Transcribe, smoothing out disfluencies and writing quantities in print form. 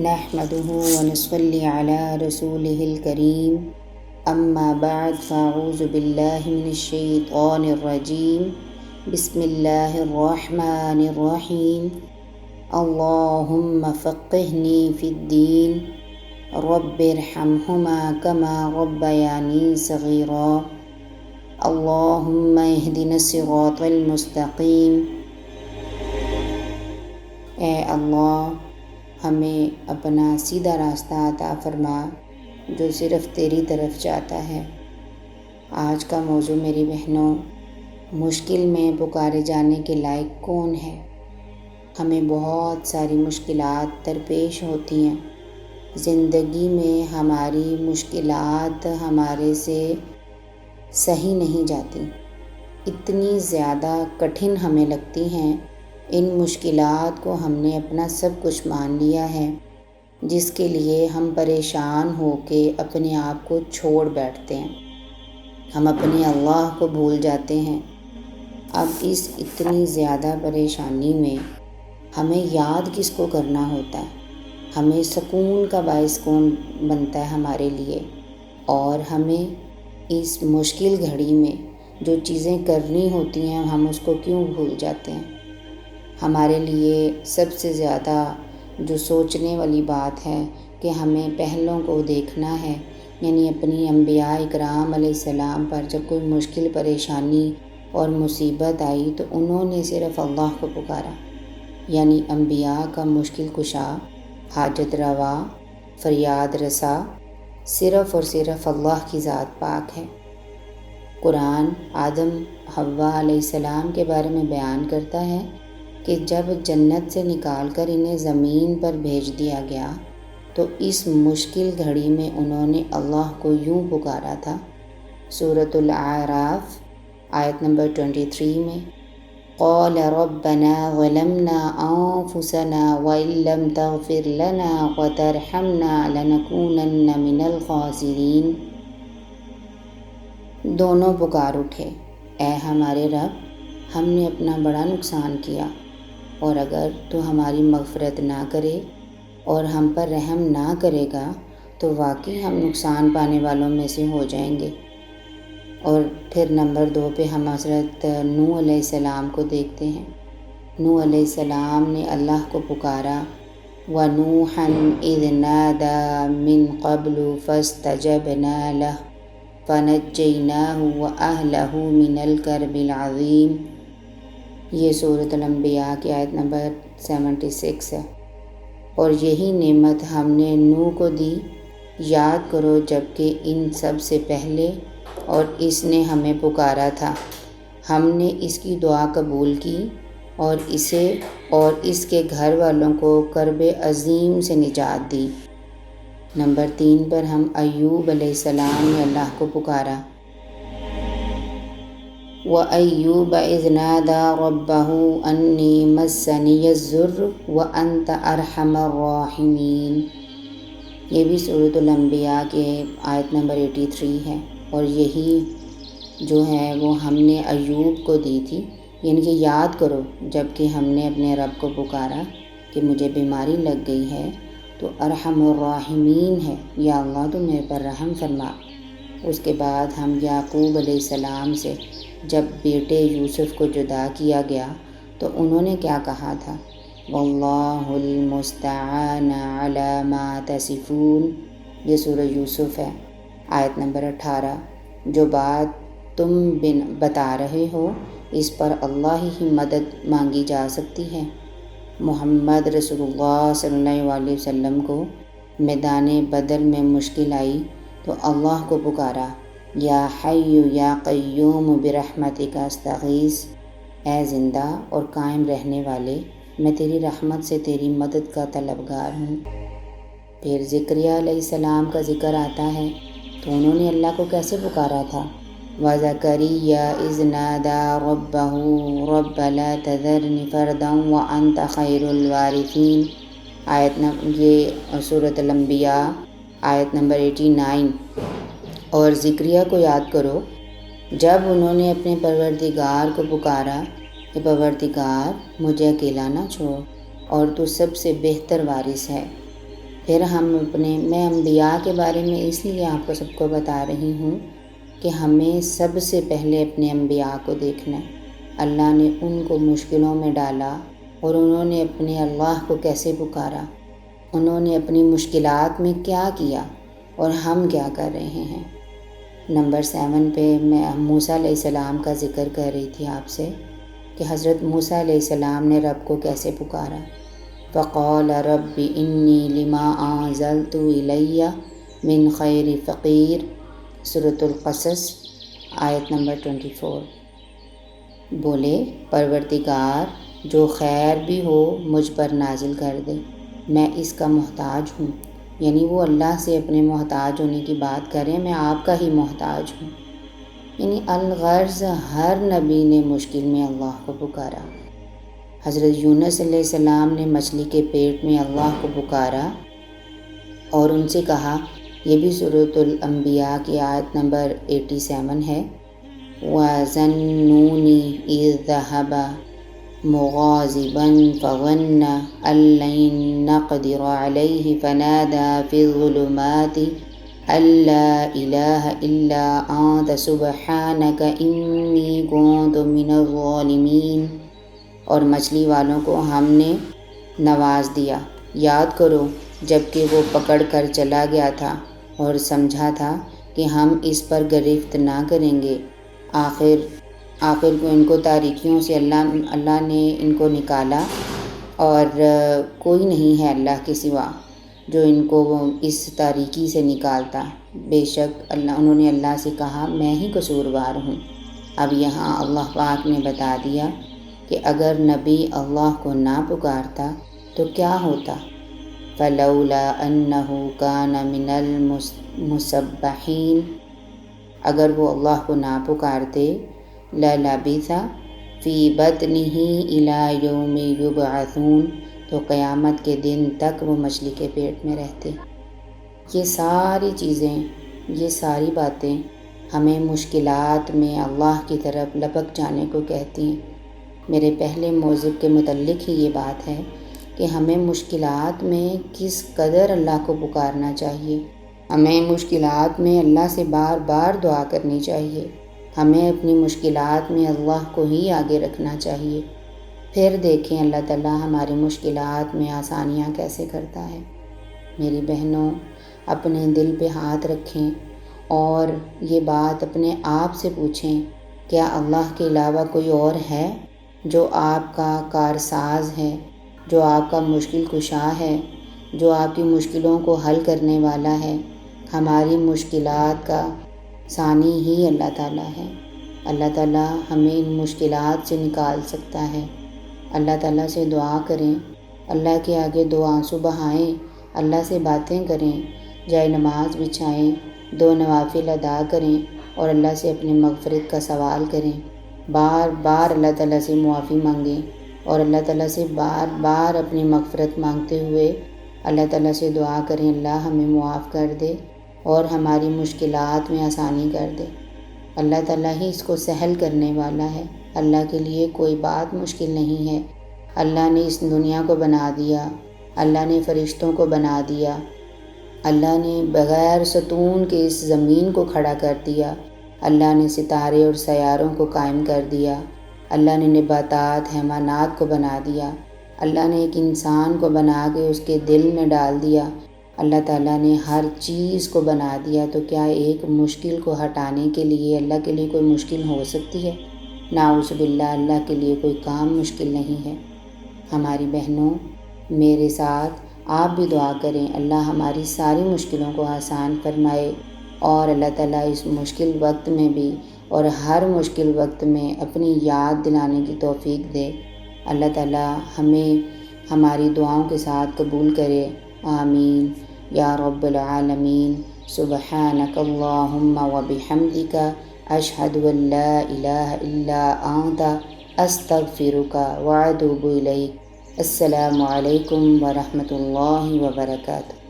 نحمده ونصلي على رسوله الكريم اما بعد فاعوذ باللہ من الشیطان الرجیم بسم اللہ الرحمن الرحیم اللہم فقہنی فی الدین رب ارحمہما کما ربیانی صغیرا اللہم اہدنا الصراط المستقیم۔ اے اللہ، ہمیں اپنا سیدھا راستہ عطا فرما جو صرف تیری طرف جاتا ہے۔ آج کا موضوع میری بہنوں، مشکل میں پکارے جانے کے لائق کون ہے؟ ہمیں بہت ساری مشکلات درپیش ہوتی ہیں زندگی میں، ہماری مشکلات ہمارے سے صحیح نہیں جاتی، اتنی زیادہ کٹھن ہمیں لگتی ہیں۔ ان مشکلات کو ہم نے اپنا سب کچھ مان لیا ہے، جس کے لیے ہم پریشان ہو کے اپنے آپ کو چھوڑ بیٹھتے ہیں، ہم اپنے اللہ کو بھول جاتے ہیں۔ اب اس اتنی زیادہ پریشانی میں ہمیں یاد کس کو کرنا ہوتا ہے؟ ہمیں سکون کا باعث کون بنتا ہے ہمارے لیے؟ اور ہمیں اس مشکل گھڑی میں جو چیزیں کرنی ہوتی ہیں ہم اس کو کیوں بھول جاتے ہیں؟ ہمارے لیے سب سے زیادہ جو سوچنے والی بات ہے کہ ہمیں پہلوں کو دیکھنا ہے، یعنی اپنی انبیاء اکرام علیہ السلام پر جب کوئی مشکل پریشانی اور مصیبت آئی تو انہوں نے صرف اللہ کو پکارا، یعنی انبیاء کا مشکل کشا، حاجت روا، فریاد رسا صرف اور صرف اللہ کی ذات پاک ہے۔ قرآن آدم حوا علیہ السلام کے بارے میں بیان کرتا ہے کہ جب جنت سے نکال کر انہیں زمین پر بھیج دیا گیا تو اس مشکل گھڑی میں انہوں نے اللہ کو یوں پکارا تھا۔ سورۃ الاعراف آیت نمبر 23 میں قال ربنا ظلمنا انفسنا وان لم تغفر لنا وترحمنا لنکونن من الخاسرین۔ دونوں پکار اٹھے، اے ہمارے رب، ہم نے اپنا بڑا نقصان کیا، اور اگر تو ہماری مغفرت نہ کرے اور ہم پر رحم نہ کرے گا تو واقعی ہم نقصان پانے والوں میں سے ہو جائیں گے۔ اور پھر نمبر 2 پہ ہم حضرت نوح علیہ السلام کو دیکھتے ہیں۔ نوح علیہ السلام نے اللہ کو پکارا، وَنُوحًا إِذْ نَادَى مِن قَبْلُ فَاسْتَجَبْنَا لَهُ فَنَجَّيْنَاهُ وَأَهْلَهُ مِنَ الْكَرْبِ الْعَظِيمِ۔ یہ سورۃ الانبیاء کی آیت نمبر 76 ہے۔ اور یہی نعمت ہم نے نوح کو دی، یاد کرو جب کہ ان سب سے پہلے اور اس نے ہمیں پکارا تھا، ہم نے اس کی دعا قبول کی اور اسے اور اس کے گھر والوں کو کرب عظیم سے نجات دی۔ نمبر 3 پر ہم ایوب علیہ السلام نے اللہ کو پکارا، وَأَيُّوبَ إِذْ نَادَى رَبَّهُ أَنِّي مَسَّنِيَ الضُّرُّ وَأَنْتَ أَرْحَمُ الرَّاحِمِينَ۔ یہ بھی سورۃ الانبیاء کے آیت نمبر 83 ہے، اور یہی جو ہے وہ ہم نے ایوب کو دی تھی، یعنی کہ یاد کرو جب کہ ہم نے اپنے رب کو پکارا کہ مجھے بیماری لگ گئی ہے تو ارحم الراحمین ہے، یا اللہ تو میرے پر رحم فرما۔ اس کے بعد ہم یعقوب علیہ السلام سے جب بیٹے یوسف کو جدا کیا گیا تو انہوں نے کیا کہا تھا؟ واللہ المستعان علی ما تصفون۔ یہ سورہ یوسف ہے، آیت نمبر 18۔ جو بات تم بتا رہے ہو اس پر اللہ ہی مدد مانگی جا سکتی ہے۔ محمد رسول اللہ صلی اللہ علیہ وسلم کو میدان بدر میں مشکل آئی تو اللہ کو پکارا، یا حی یا قیوم برحمتک استغیث، اے زندہ اور قائم رہنے والے، میں تیری رحمت سے تیری مدد کا طلبگار ہوں۔ پھر زکریہ علیہ السلام کا ذکر آتا ہے تو انہوں نے اللہ کو کیسے پکارا تھا؟ وَزَكَرِيَّا إِذْ نَادَى رَبَّهُ رَبَّ لَا تَذَرْنِ فَرْدًا وَأَنْتَ خَيْرُ الْوَارِثِينَ۔ یہ سورۃ الانبیاء آیت نمبر 89۔ اور زکریہ کو یاد کرو جب انہوں نے اپنے پروردگار کو پکارا کہ پروردگار مجھے اکیلا نہ چھوڑ، اور تو سب سے بہتر وارث ہے۔ پھر میں انبیاء کے بارے میں اس لیے آپ کو سب کو بتا رہی ہوں کہ ہمیں سب سے پہلے اپنے انبیاء کو دیکھنا ہے۔ اللہ نے ان کو مشکلوں میں ڈالا اور انہوں نے اپنے اللہ کو کیسے پکارا، انہوں نے اپنی مشکلات میں کیا کیا اور ہم کیا کر رہے ہیں۔ نمبر 7 پہ میں موسیٰ علیہ السلام کا ذکر کر رہی تھی آپ سے کہ حضرت موسیٰ علیہ السلام نے رب کو کیسے پکارا۔ فقال رب انی لما انزلت الی من خیر فقیر، سورۃ القصص آیت نمبر 24۔ بولے پروردگار جو خیر بھی ہو مجھ پر نازل کر دے، میں اس کا محتاج ہوں۔ یعنی وہ اللہ سے اپنے محتاج ہونے کی بات کریں، میں آپ کا ہی محتاج ہوں۔ یعنی الغرض ہر نبی نے مشکل میں اللہ کو پکارا۔ حضرت یونس علیہ السلام نے مچھلی کے پیٹ میں اللہ کو پکارا اور ان سے کہا، یہ بھی سورۃ الانبیاء کی آیت نمبر 87 ہے، وَظَنُّونِ إِذْ ذَهَبَ مُغَاضِبًا فَظَنَّ أَن لَّن نَّقْدِرَ عَلَيْهِ فَنَادَىٰ فِي الظُّلُمَاتِ أَن لَّا إِلَٰهَ إِلَّا أَنتَ سُبْحَانَكَ إِنِّي كُنتُ مِنَ الظَّالِمِينَ۔ اور مچھلی والوں کو ہم نے نواز دیا، یاد کرو جب کہ وہ پکڑ کر چلا گیا تھا اور سمجھا تھا کہ ہم اس پر گرفت نہ کریں گے، آخر کو ان کو تاریکیوں سے اللہ نے ان کو نکالا، اور کوئی نہیں ہے اللہ کے سوا جو ان کو اس تاریکی سے نکالتا۔ بے شک انہوں نے اللہ سے کہا میں ہی قصوروار ہوں۔ اب یہاں اللہ پاک نے بتا دیا کہ اگر نبی اللہ کو نہ پکارتا تو کیا ہوتا، فلولا انہ کان من المسبحین، اگر وہ اللہ کو نہ پکارتے، للبث فی بطنہ الی یوم یبعثون، تو قیامت کے دن تک وہ مچھلی کے پیٹ میں رہتے۔ یہ ساری چیزیں، یہ ساری باتیں ہمیں مشکلات میں اللہ کی طرف لپک جانے کو کہتی ہیں۔ میرے پہلے موضوع کے متعلق ہی یہ بات ہے کہ ہمیں مشکلات میں کس قدر اللہ کو پکارنا چاہیے، ہمیں مشکلات میں اللہ سے بار بار دعا کرنی چاہیے، ہمیں اپنی مشکلات میں اللہ کو ہی آگے رکھنا چاہیے۔ پھر دیکھیں اللہ تعالیٰ ہماری مشکلات میں آسانیاں کیسے کرتا ہے۔ میری بہنوں، اپنے دل پہ ہاتھ رکھیں اور یہ بات اپنے آپ سے پوچھیں، کیا اللہ کے علاوہ کوئی اور ہے جو آپ کا کارساز ہے، جو آپ کا مشکل کشا ہے، جو آپ کی مشکلوں کو حل کرنے والا ہے؟ ہماری مشکلات کا ثانی ہی اللہ تعالیٰ ہے۔ اللہ تعالیٰ ہمیں ان مشکلات سے نکال سکتا ہے۔ اللہ تعالیٰ سے دعا کریں، اللہ کے آگے 2 آنسو بہائیں، اللہ سے باتیں کریں، جائے نماز بچھائیں، 2 نوافل ادا کریں اور اللہ سے اپنی مغفرت کا سوال کریں، بار بار اللہ تعالیٰ سے معافی مانگیں اور اللہ تعالیٰ سے بار بار اپنی مغفرت مانگتے ہوئے اللہ تعالیٰ سے دعا کریں، اللہ ہمیں معاف کر دے اور ہماری مشکلات میں آسانی کر دے۔ اللہ تعالیٰ ہی اس کو سہل کرنے والا ہے، اللہ کے لیے کوئی بات مشکل نہیں ہے۔ اللہ نے اس دنیا کو بنا دیا، اللہ نے فرشتوں کو بنا دیا، اللہ نے بغیر ستون کے اس زمین کو کھڑا کر دیا، اللہ نے ستارے اور سیاروں کو قائم کر دیا، اللہ نے نباتات حیوانات کو بنا دیا، اللہ نے ایک انسان کو بنا کے اس کے دل میں ڈال دیا، اللہ تعالیٰ نے ہر چیز کو بنا دیا۔ تو کیا ایک مشکل کو ہٹانے کے لیے اللہ کے لیے کوئی مشکل ہو سکتی ہے؟ نعوذ باللہ، اللہ کے لیے کوئی کام مشکل نہیں ہے۔ ہماری بہنوں، میرے ساتھ آپ بھی دعا کریں، اللہ ہماری ساری مشکلوں کو آسان فرمائے اور اللہ تعالیٰ اس مشکل وقت میں بھی اور ہر مشکل وقت میں اپنی یاد دلانے کی توفیق دے۔ اللہ تعالیٰ ہمیں ہماری دعاؤں کے ساتھ قبول کرے، آمین یا رب العالمین۔ سبحانک اللہم و بحمدک، اشہد ان لا الہ الا انت، استغفرک و اتوب الیک۔ السلام علیکم ورحمۃ اللہ وبرکاتہ۔